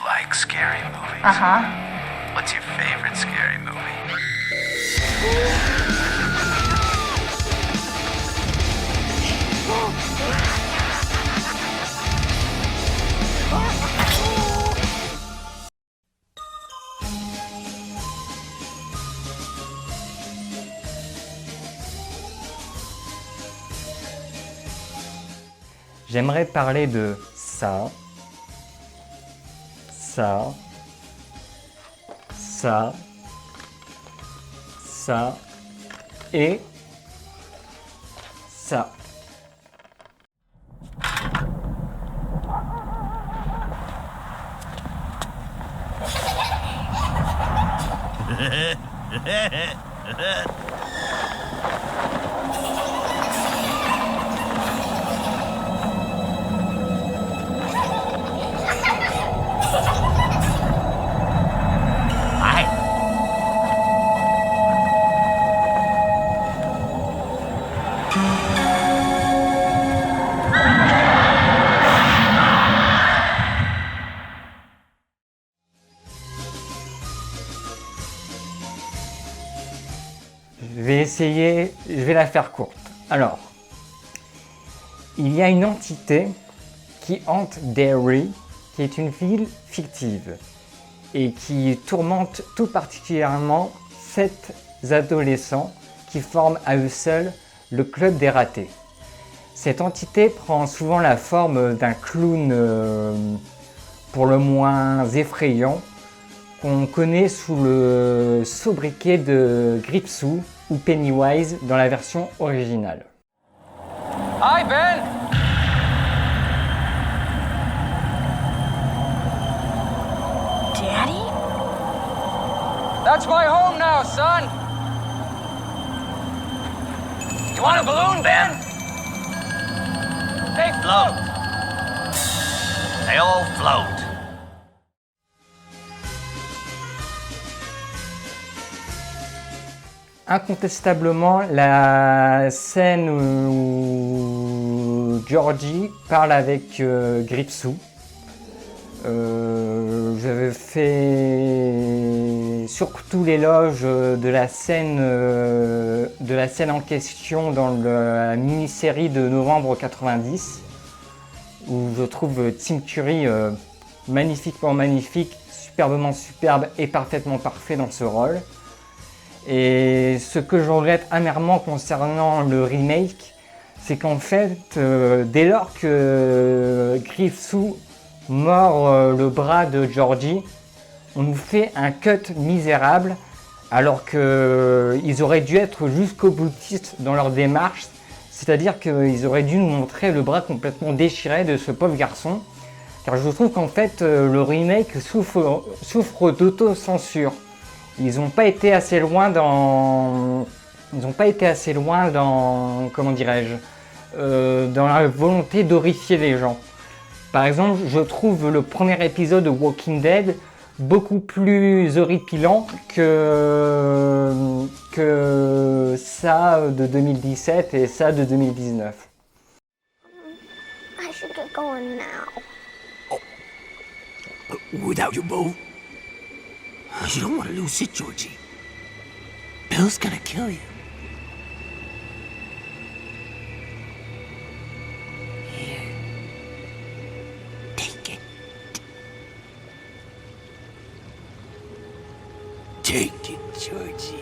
like scary movies? Uh-huh. What's your favorite scary movie? J'aimerais parler de ça, ça, ça, ça et ça. Je vais la faire courte. Alors, il y a une entité qui hante Derry, qui est une ville fictive et qui tourmente tout particulièrement 7 adolescents qui forment à eux seuls le club des ratés. Cette entité prend souvent la forme d'un clown pour le moins effrayant qu'on connaît sous le sobriquet de Gripsou ou Pennywise dans la version originale. Hi, Ben! Daddy? That's my home now, son! You want a balloon, Ben? They float! They all float. Incontestablement, la scène où Georgie parle avec Gripsou. J'avais fait surtout l'éloge de la scène en question dans la mini-série de novembre 90, où je trouve Tim Curry magnifiquement magnifique, superbement superbe et parfaitement parfait dans ce rôle. Et ce que je regrette amèrement concernant le remake, c'est qu'en fait, dès lors que Gripsou mord le bras de Georgie, on nous fait un cut misérable, alors qu'ils auraient dû être jusqu'au boutiste dans leur démarche, c'est-à-dire qu'ils auraient dû nous montrer le bras complètement déchiré de ce pauvre garçon, car je trouve qu'en fait, le remake souffre d'autocensure. Ils n'ont pas été assez loin dans, comment dirais-je, dans la volonté d'horrifier les gens. Par exemple, je trouve le premier épisode de Walking Dead beaucoup plus horripilant que ça de 2017 et ça de 2019. I should get going now. Without your bow? You don't want to lose it, Georgie. Bill's gonna kill you. Here. Take it. Take it, Georgie.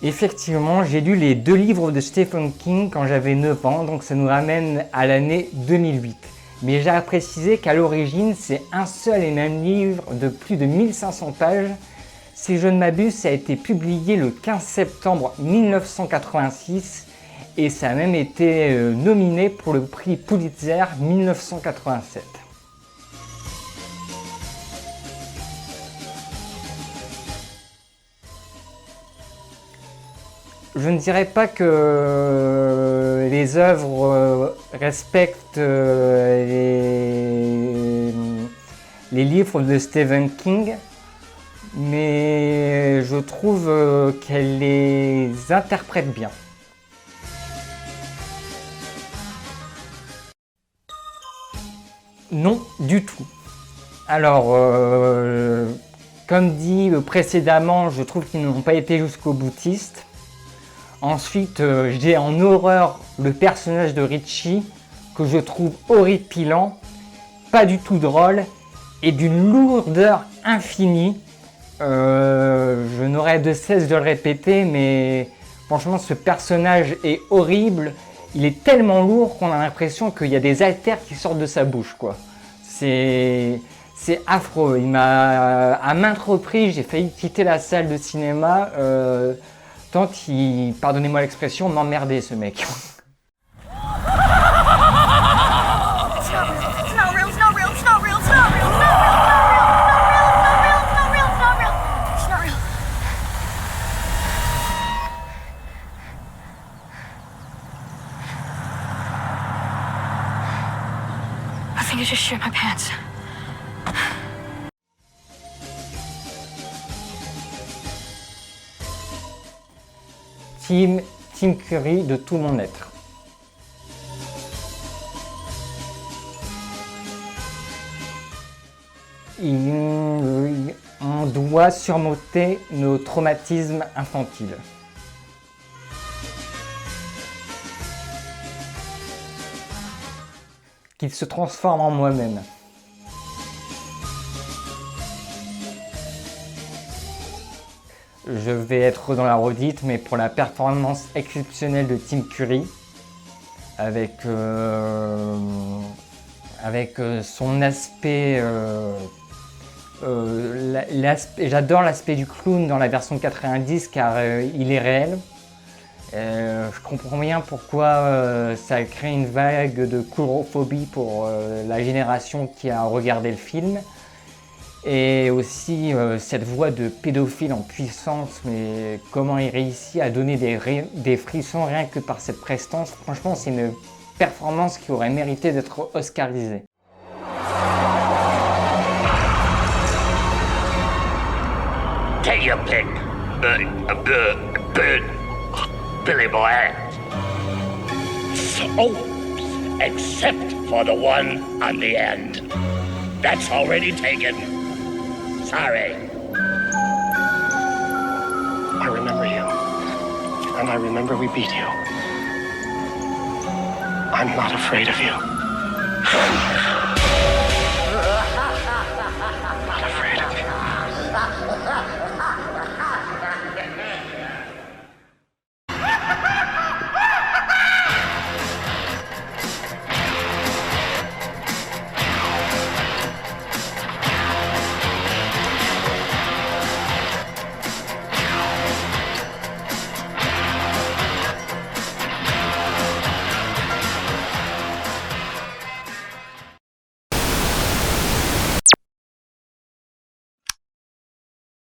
Effectivement, j'ai lu les 2 livres de Stephen King quand j'avais 9 ans, donc ça nous ramène à l'année 2008. Mais j'ai à préciser qu'à l'origine, c'est un seul et même livre de plus de 1500 pages. Si je ne m'abuse, ça a été publié le 15 septembre 1986 et ça a même été nominé pour le prix Pulitzer 1987. Je ne dirais pas que les œuvres respectent les livres de Stephen King, mais je trouve qu'elle les interprète bien. Non, du tout. Alors, comme dit précédemment, je trouve qu'ils n'ont pas été jusqu'au boutiste. Ensuite, j'ai en horreur le personnage de Richie, que je trouve horripilant, pas du tout drôle, et d'une lourdeur infinie. Je n'aurais de cesse de le répéter, mais franchement, ce personnage est horrible. Il est tellement lourd qu'on a l'impression qu'il y a des haltères qui sortent de sa bouche, quoi. C'est affreux. Il m'a, à maintes reprises, j'ai failli quitter la salle de cinéma. Tant qu'il, pardonnez-moi l'expression, m'emmerdait ce mec. I think I just shit my pants. Tim Curry de tout mon être. On doit surmonter nos traumatismes infantiles. Qu'il se transforme en moi-même. Je vais être dans la redite, mais pour la performance exceptionnelle de Tim Curry, avec son aspect, j'adore l'aspect du clown dans la version 90 car il est réel. Je comprends bien pourquoi ça a créé une vague de coulrophobie pour la génération qui a regardé le film. Et aussi cette voix de pédophile en puissance, mais comment il réussit à donner des frissons rien que par cette prestance. Franchement, c'est une performance qui aurait mérité d'être oscarisée. Take your pick, Billy Boy. Soaps, except for the one on the end. That's already taken. Sorry. I remember you. And I remember we beat you. I'm not afraid of you.